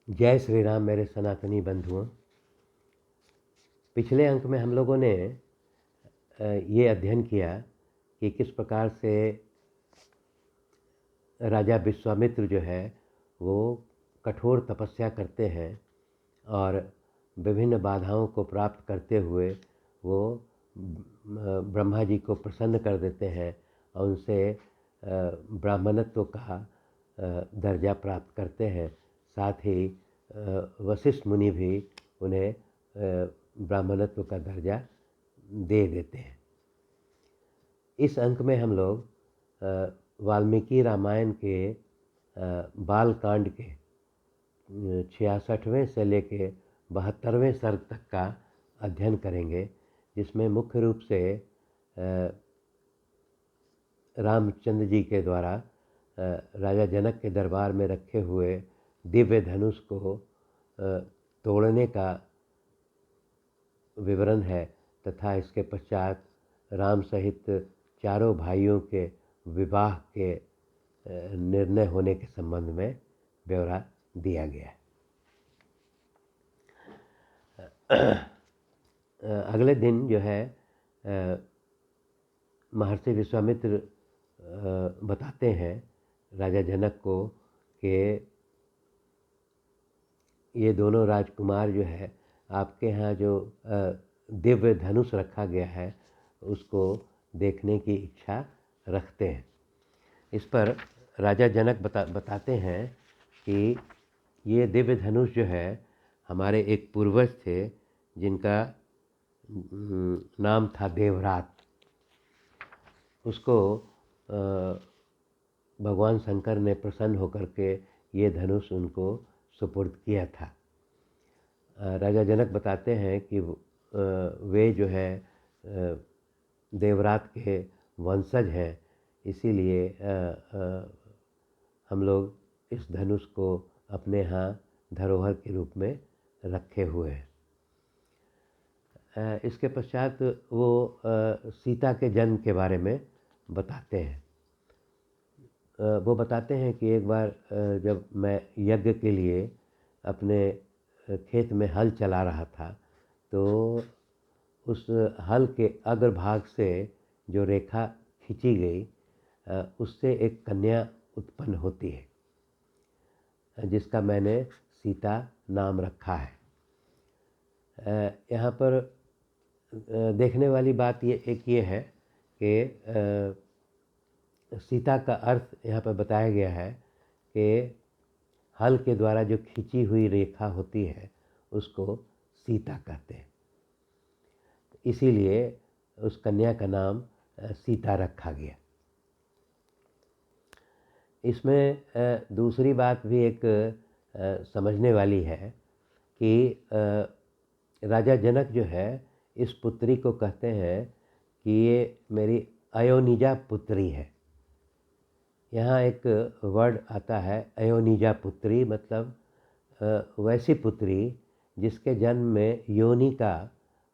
जय श्री राम मेरे सनातनी बंधुओं। पिछले अंक में हम लोगों ने ये अध्ययन किया कि किस प्रकार से राजा विश्वामित्र जो है वो कठोर तपस्या करते हैं और विभिन्न बाधाओं को प्राप्त करते हुए वो ब्रह्मा जी को प्रसन्न कर देते हैं और उनसे ब्राह्मणत्व का दर्जा प्राप्त करते हैं। साथ ही वशिष्ठ मुनि भी उन्हें ब्राह्मणत्व का दर्जा दे देते हैं। इस अंक में हम लोग वाल्मीकि रामायण के बाल कांड के 66वें से लेके 72वें सर्ग तक का अध्ययन करेंगे, जिसमें मुख्य रूप से रामचंद्र जी के द्वारा राजा जनक के दरबार में रखे हुए दिव्य धनुष को तोड़ने का विवरण है तथा इसके पश्चात राम सहित चारों भाइयों के विवाह के निर्णय होने के संबंध में ब्यौरा दिया गया है। अगले दिन जो है महर्षि विश्वामित्र बताते हैं राजा जनक को कि ये दोनों राजकुमार जो है आपके यहाँ जो दिव्य धनुष रखा गया है उसको देखने की इच्छा रखते हैं। इस पर राजा जनक बताते हैं कि ये दिव्य धनुष जो है हमारे एक पूर्वज थे जिनका नाम था देवरात। उसको भगवान शंकर ने प्रसन्न होकर के ये धनुष उनको सुपुर्द किया था। राजा जनक बताते हैं कि वे जो है देवरात के वंशज हैं, इसीलिए हम लोग इस धनुष को अपने यहाँ धरोहर के रूप में रखे हुए हैं। इसके पश्चात वो सीता के जन्म के बारे में बताते हैं। वो बताते हैं कि एक बार जब मैं यज्ञ के लिए अपने खेत में हल चला रहा था तो उस हल के अग्रभाग से जो रेखा खींची गई उससे एक कन्या उत्पन्न होती है जिसका मैंने सीता नाम रखा है। यहाँ पर देखने वाली बात ये है कि सीता का अर्थ यहाँ पर बताया गया है कि हल के द्वारा जो खींची हुई रेखा होती है उसको सीता कहते हैं, इसीलिए उस कन्या का नाम सीता रखा गया। इसमें दूसरी बात भी एक समझने वाली है कि राजा जनक जो है इस पुत्री को कहते हैं कि ये मेरी अयोनिजा पुत्री है। यहाँ एक वर्ड आता है अयोनिजा पुत्री, मतलब वैसी पुत्री जिसके जन्म में योनि का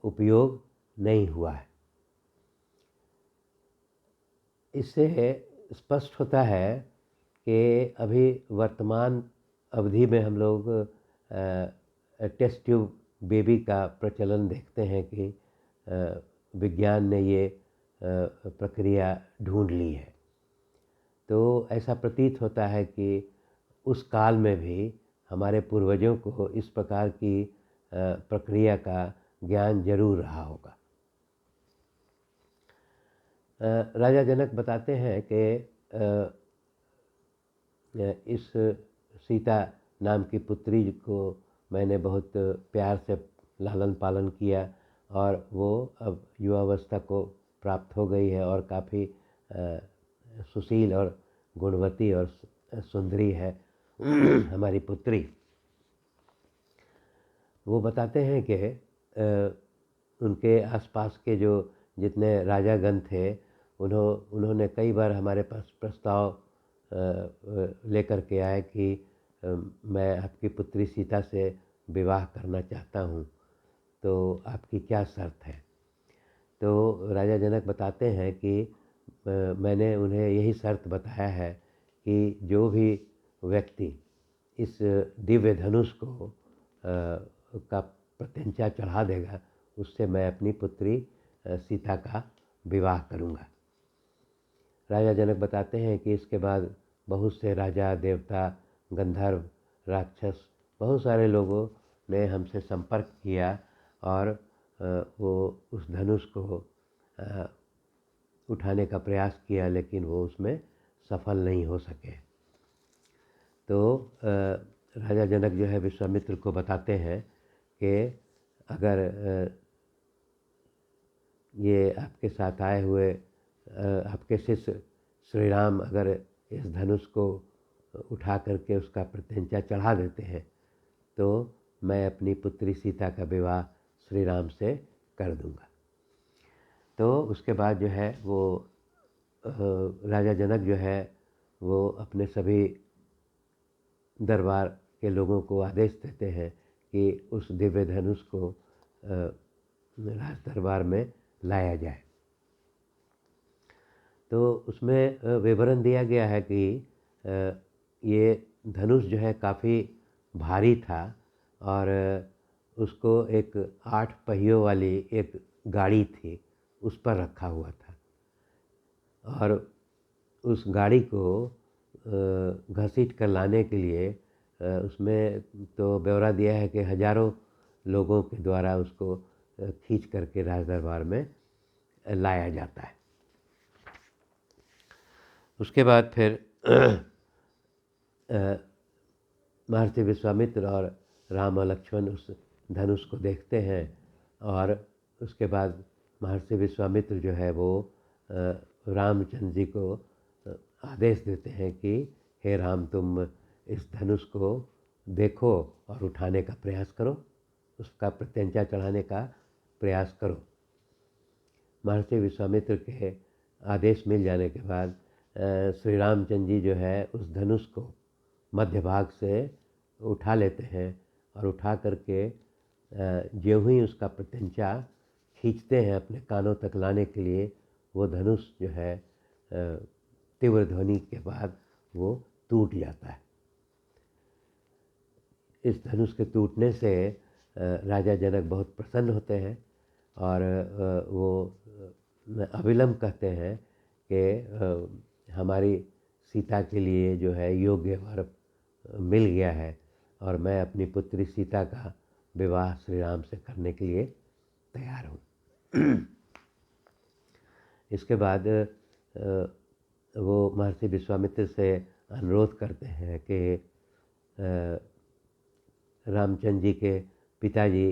उपयोग नहीं हुआ है। इससे स्पष्ट होता है कि अभी वर्तमान अवधि में हम लोग टेस्ट ट्यूब बेबी का प्रचलन देखते हैं कि विज्ञान ने ये प्रक्रिया ढूंढ ली है। तो ऐसा प्रतीत होता है कि उस काल में भी हमारे पूर्वजों को इस प्रकार की प्रक्रिया का ज्ञान जरूर रहा होगा। राजा जनक बताते हैं कि इस सीता नाम की पुत्री को मैंने बहुत प्यार से लालन पालन किया और वो अब युवावस्था को प्राप्त हो गई है और काफ़ी सुशील और गुणवती और सुंदरी है हमारी पुत्री। वो बताते हैं कि उनके आसपास के जो जितने राजागण थे उन्होंने कई बार हमारे पास प्रस्ताव लेकर के आए कि मैं आपकी पुत्री सीता से विवाह करना चाहता हूँ, तो आपकी क्या शर्त है। तो राजा जनक बताते हैं कि मैंने उन्हें यही शर्त बताया है कि जो भी व्यक्ति इस दिव्य धनुष को का प्रत्यंचा चढ़ा देगा, उससे मैं अपनी पुत्री सीता का विवाह करूँगा। राजा जनक बताते हैं कि इसके बाद बहुत से राजा, देवता, गंधर्व, राक्षस, बहुत सारे लोगों ने हमसे संपर्क किया और वो उस धनुष को उठाने का प्रयास किया, लेकिन वो उसमें सफल नहीं हो सके। तो राजा जनक जो है विश्वामित्र को बताते हैं कि अगर ये आपके साथ आए हुए आपके शिष्य श्री राम अगर इस धनुष को उठा करके उसका प्रत्यंचा चढ़ा देते हैं तो मैं अपनी पुत्री सीता का विवाह श्री राम से कर दूंगा। तो उसके बाद जो है वो राजा जनक जो है वो अपने सभी दरबार के लोगों को आदेश देते हैं कि उस दिव्य धनुष को राज दरबार में लाया जाए। तो उसमें विवरण दिया गया है कि ये धनुष जो है काफ़ी भारी था और उसको एक 8 पहियों वाली एक गाड़ी थी, उस पर रखा हुआ था और उस गाड़ी को घसीट कर लाने के लिए उसमें तो ब्यौरा दिया है कि हजारों लोगों के द्वारा उसको खींच करके राज दरबार में लाया जाता है। उसके बाद फिर महर्षि विश्वामित्र और राम और लक्ष्मण उस धनुष को देखते हैं और उसके बाद महर्षि विश्वामित्र जो है वो रामचंद्र जी को आदेश देते हैं कि हे राम, तुम इस धनुष को देखो और उठाने का प्रयास करो, उसका प्रत्यंचा चढ़ाने का प्रयास करो। महर्षि विश्वामित्र के आदेश मिल जाने के बाद श्री रामचंद्र जी जो है उस धनुष को मध्य भाग से उठा लेते हैं और उठा करके ज्यों ही उसका प्रत्यंचा खींचते हैं अपने कानों तक लाने के लिए, वो धनुष जो है तीव्र ध्वनि के बाद वो टूट जाता है। इस धनुष के टूटने से राजा जनक बहुत प्रसन्न होते हैं और वो अविलंब कहते हैं कि हमारी सीता के लिए जो है योग्य वर मिल गया है और मैं अपनी पुत्री सीता का विवाह श्री राम से करने के लिए तैयार हूँ। इसके बाद वो महर्षि विश्वामित्र से अनुरोध करते हैं कि रामचंद्र जी के पिताजी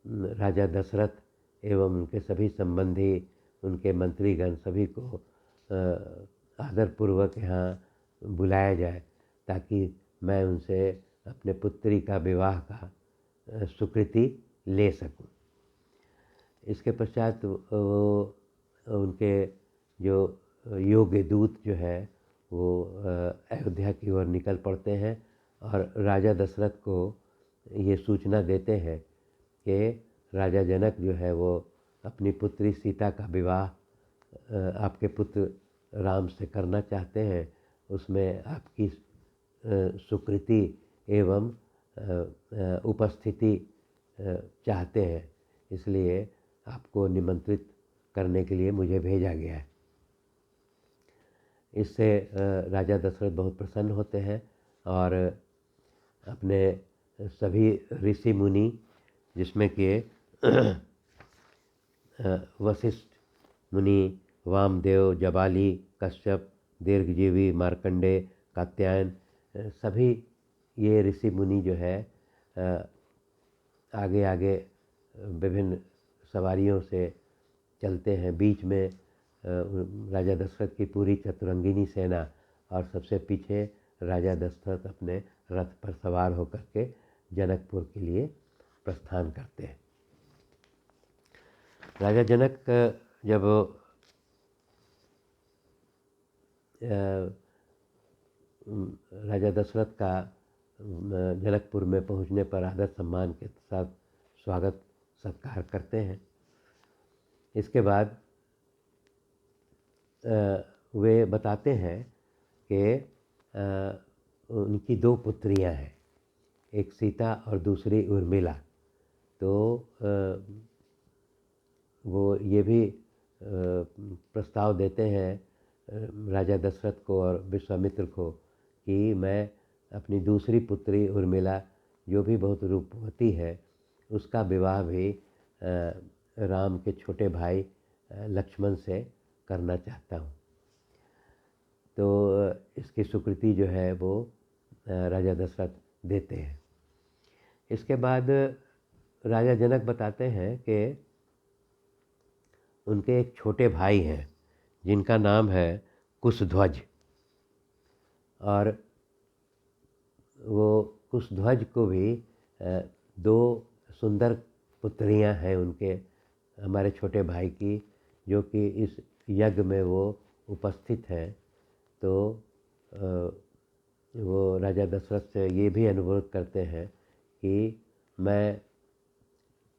राजा दशरथ एवं उनके सभी संबंधी, उनके मंत्रीगण सभी को आदरपूर्वक यहाँ बुलाया जाए ताकि मैं उनसे अपने पुत्री का विवाह का स्वीकृति ले सकूं। इसके पश्चात वो उनके जो योग्य दूत जो है वो अयोध्या की ओर निकल पड़ते हैं और राजा दशरथ को ये सूचना देते हैं कि राजा जनक जो है वो अपनी पुत्री सीता का विवाह आपके पुत्र राम से करना चाहते हैं, उसमें आपकी स्वीकृति एवं उपस्थिति चाहते हैं, इसलिए आपको निमंत्रित करने के लिए मुझे भेजा गया है। इससे राजा दशरथ बहुत प्रसन्न होते हैं और अपने सभी ऋषि मुनि, जिसमें कि वशिष्ठ मुनि, वामदेव, जबाली, कश्यप, दीर्घजीवी, मार्कंडे, कात्यायन, सभी ये ऋषि मुनि जो है आगे आगे विभिन्न सवारियों से चलते हैं। बीच में राजा दशरथ की पूरी चतुरंगिनी सेना और सबसे पीछे राजा दशरथ अपने रथ पर सवार होकर के जनकपुर के लिए प्रस्थान करते हैं। राजा जनक जब राजा दशरथ का जनकपुर में पहुंचने पर आदर सम्मान के साथ स्वागत सत्कार करते हैं। इसके बाद वे बताते हैं कि उनकी दो पुत्रियां हैं, एक सीता और दूसरी उर्मिला। तो वो ये भी प्रस्ताव देते हैं राजा दशरथ को और विश्वामित्र को कि मैं अपनी दूसरी पुत्री उर्मिला, जो भी बहुत रूपवती है, उसका विवाह भी राम के छोटे भाई लक्ष्मण से करना चाहता हूँ। तो इसकी स्वीकृति जो है वो राजा दशरथ देते हैं। इसके बाद राजा जनक बताते हैं कि उनके एक छोटे भाई हैं जिनका नाम है कुशध्वज, और वो कुशध्वज को भी दो सुंदर पुत्रियां हैं उनके, हमारे छोटे भाई की, जो कि इस यज्ञ में वो उपस्थित हैं। तो वो राजा दशरथ से ये भी अनुरोध करते हैं कि मैं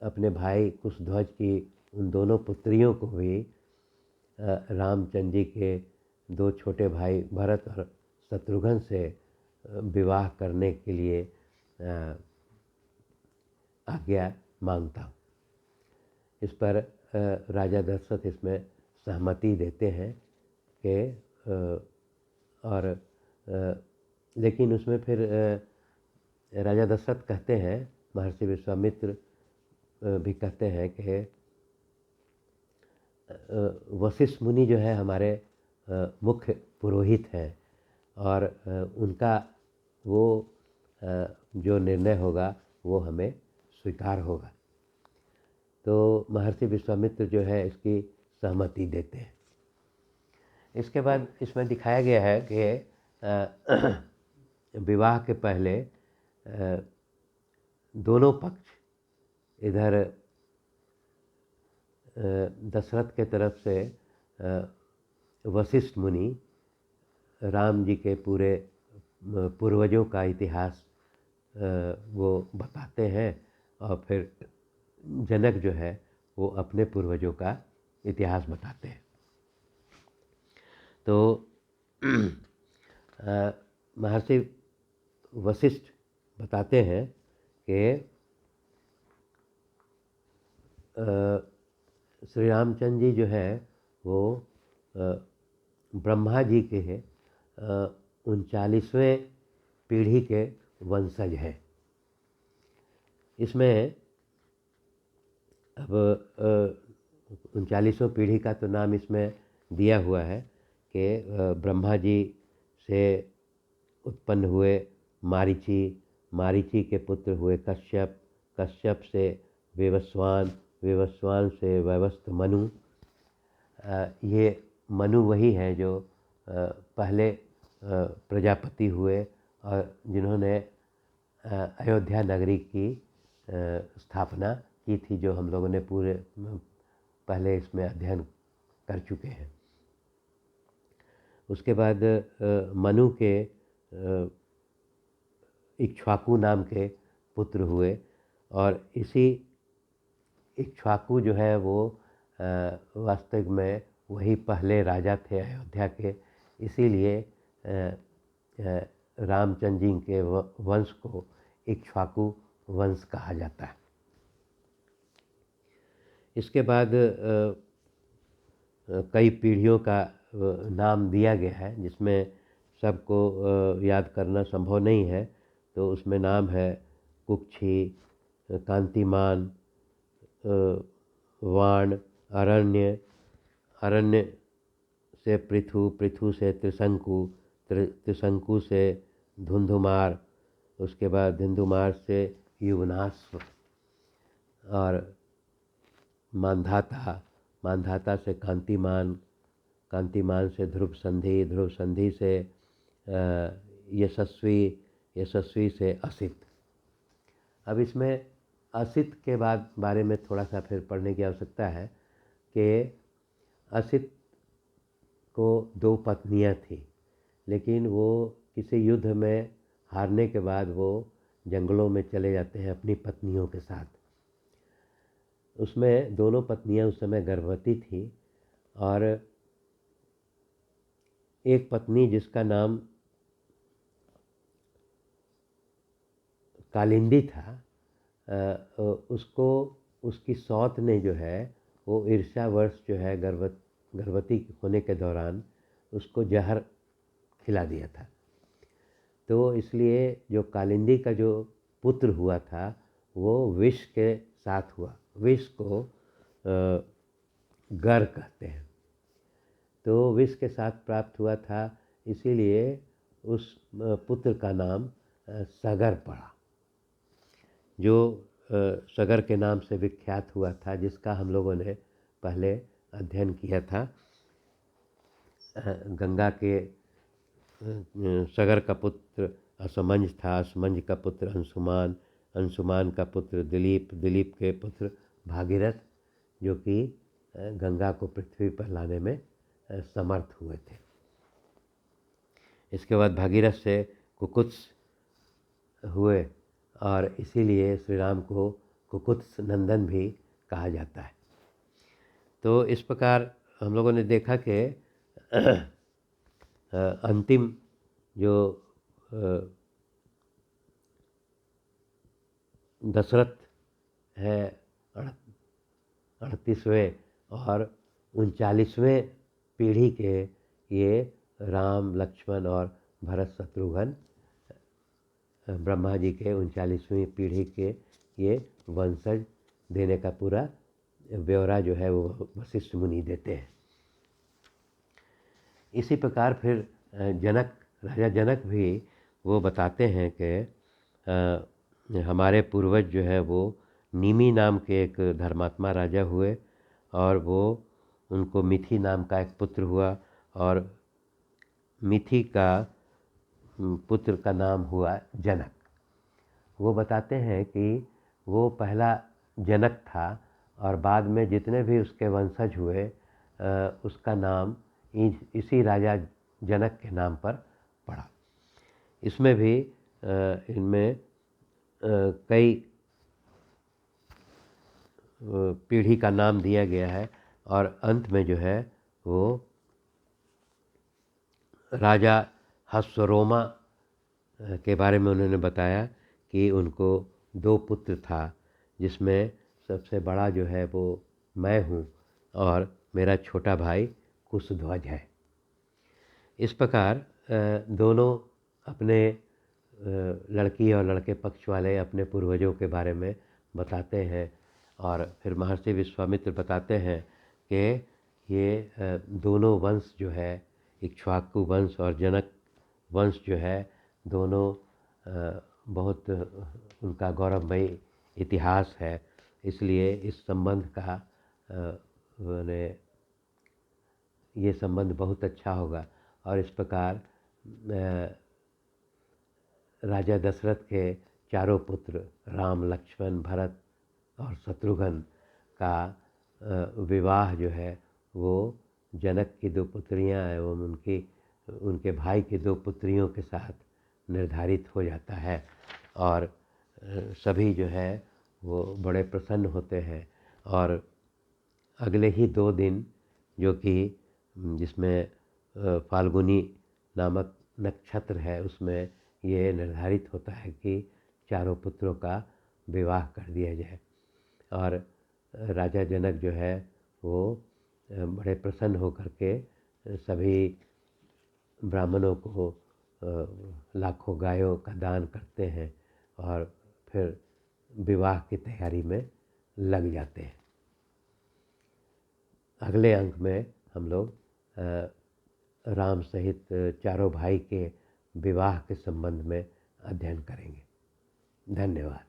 अपने भाई कुशध्वज की उन दोनों पुत्रियों को भी रामचंद्र जी के दो छोटे भाई भरत और शत्रुघ्न से विवाह करने के लिए आज्ञा मांगता हूँ। इस पर राजा दशरथ इसमें सहमति देते हैं कि और लेकिन उसमें फिर राजा दशरथ कहते हैं, महर्षि विश्वामित्र भी कहते हैं कि वशिष्ठ मुनि जो है हमारे मुख्य पुरोहित हैं, और उनका वो जो निर्णय होगा वो हमें स्वीकार होगा। तो महर्षि विश्वामित्र जो है इसकी सहमति देते हैं। इसके बाद इसमें दिखाया गया है कि विवाह के पहले दोनों पक्ष, इधर दशरथ के तरफ से वशिष्ठ मुनि राम जी के पूरे पूर्वजों का इतिहास वो बताते हैं, और फिर जनक जो है वो अपने पूर्वजों का इतिहास बताते हैं। तो महर्षि वशिष्ठ बताते हैं कि श्री रामचंद्र जी जो है वो ब्रह्मा जी के 39वें पीढ़ी के वंशज हैं। इसमें अब 39वें पीढ़ी का तो नाम इसमें दिया हुआ है कि ब्रह्मा जी से उत्पन्न हुए मारीची, मारीची के पुत्र हुए कश्यप, कश्यप से विवस्वान, विवस्वान से वैवस्वत मनु। ये मनु वही हैं जो पहले प्रजापति हुए और जिन्होंने अयोध्या नगरी की स्थापना की थी, जो हम लोगों ने पूरे पहले इसमें अध्ययन कर चुके हैं। उसके बाद मनु के इक्ष्वाकु नाम के पुत्र हुए, और इसी इक्ष्वाकु जो है वो वास्तविक में वही पहले राजा थे अयोध्या के, इसीलिए रामचंद्र जी के वंश को इक्ष्वाकु वंश कहा जाता है। इसके बाद कई पीढ़ियों का नाम दिया गया है, जिसमें सबको याद करना संभव नहीं है। तो उसमें नाम है कुक्षी, कांतिमान, वाण, अरण्य, अरण्य से पृथु, पृथु से त्रिशंकु, त्रिशंकु से धुंधुमार, उसके बाद धुंधुमार से युवनाश्व, और मांधाता, मांधाता से कांतिमान, कांतिमान से ध्रुव संधि, ध्रुव संधि से यशस्वी, यशस्वी से असित। अब इसमें असित के बाद बारे में थोड़ा सा फिर पढ़ने की आवश्यकता है कि असित को दो पत्नियां थी, लेकिन वो किसी युद्ध में हारने के बाद वो जंगलों में चले जाते हैं अपनी पत्नियों के साथ। उसमें दोनों पत्नियां उस समय गर्भवती थी, और एक पत्नी जिसका नाम कालिंदी था, उसको उसकी सौत ने जो है वो ईर्ष्यावश जो है गर्भवती होने के दौरान उसको जहर खिला दिया था। तो इसलिए जो कालिंदी का जो पुत्र हुआ था वो विष के साथ हुआ। विष को गर कहते हैं। तो विष के साथ प्राप्त हुआ था, इसीलिए उस पुत्र का नाम सगर पड़ा, जो सगर के नाम से विख्यात हुआ था, जिसका हम लोगों ने पहले अध्ययन किया था। गंगा के सगर का पुत्र असमंज था, असमंज का पुत्र अंशुमान, अंशुमान का पुत्र दिलीप, दिलीप के पुत्र भागीरथ, जो कि गंगा को पृथ्वी पर लाने में समर्थ हुए थे। इसके बाद भागीरथ से कुकुत्स हुए और इसीलिए श्री राम को कुकुत्स नंदन भी कहा जाता है। तो इस प्रकार हम लोगों ने देखा कि अंतिम जो दशरथ है 38वें और 39वें पीढ़ी के ये राम, लक्ष्मण और भरत शत्रुघ्न ब्रह्मा जी के 39वीं पीढ़ी के ये वंशज देने का पूरा ब्यौरा जो है वो वशिष्ठ मुनि देते हैं। इसी प्रकार फिर राजा जनक भी वो बताते हैं कि हमारे पूर्वज जो है वो निमि नाम के एक धर्मात्मा राजा हुए और वो उनको मिथि नाम का एक पुत्र हुआ और मिथि का पुत्र का नाम हुआ जनक। वो बताते हैं कि वो पहला जनक था और बाद में जितने भी उसके वंशज हुए उसका नाम इसी राजा जनक के नाम पर पड़ा। इसमें भी इनमें कई पीढ़ी का नाम दिया गया है और अंत में जो है वो राजा हस्वरोमा के बारे में उन्होंने बताया कि उनको 2 पुत्र था, जिसमें सबसे बड़ा जो है वो मैं हूँ और मेरा छोटा भाई कुशध्वज है। इस प्रकार दोनों अपने लड़की और लड़के पक्ष वाले अपने पूर्वजों के बारे में बताते हैं और फिर महर्षि विश्वामित्र बताते हैं कि ये दोनों वंश जो है, इक्ष्वाकु वंश और जनक वंश जो है, दोनों बहुत उनका गौरवमयी इतिहास है। इसलिए इस संबंध का ये संबंध बहुत अच्छा होगा। और इस प्रकार राजा दशरथ के चारों पुत्र राम, लक्ष्मण, भरत और शत्रुघ्न का विवाह जो है वो जनक की 2 पुत्रियां एवं उनके भाई की 2 पुत्रियों के साथ निर्धारित हो जाता है और सभी जो है वो बड़े प्रसन्न होते हैं। और अगले ही 2 दिन, जो कि जिसमें फाल्गुनी नामक नक्षत्र है, उसमें ये निर्धारित होता है कि चारों पुत्रों का विवाह कर दिया जाए। और राजा जनक जो है वो बड़े प्रसन्न होकर के सभी ब्राह्मणों को लाखों गायों का दान करते हैं और फिर विवाह की तैयारी में लग जाते हैं। अगले अंक में हम लोग राम सहित चारों भाई के विवाह के संबंध में अध्ययन करेंगे। धन्यवाद।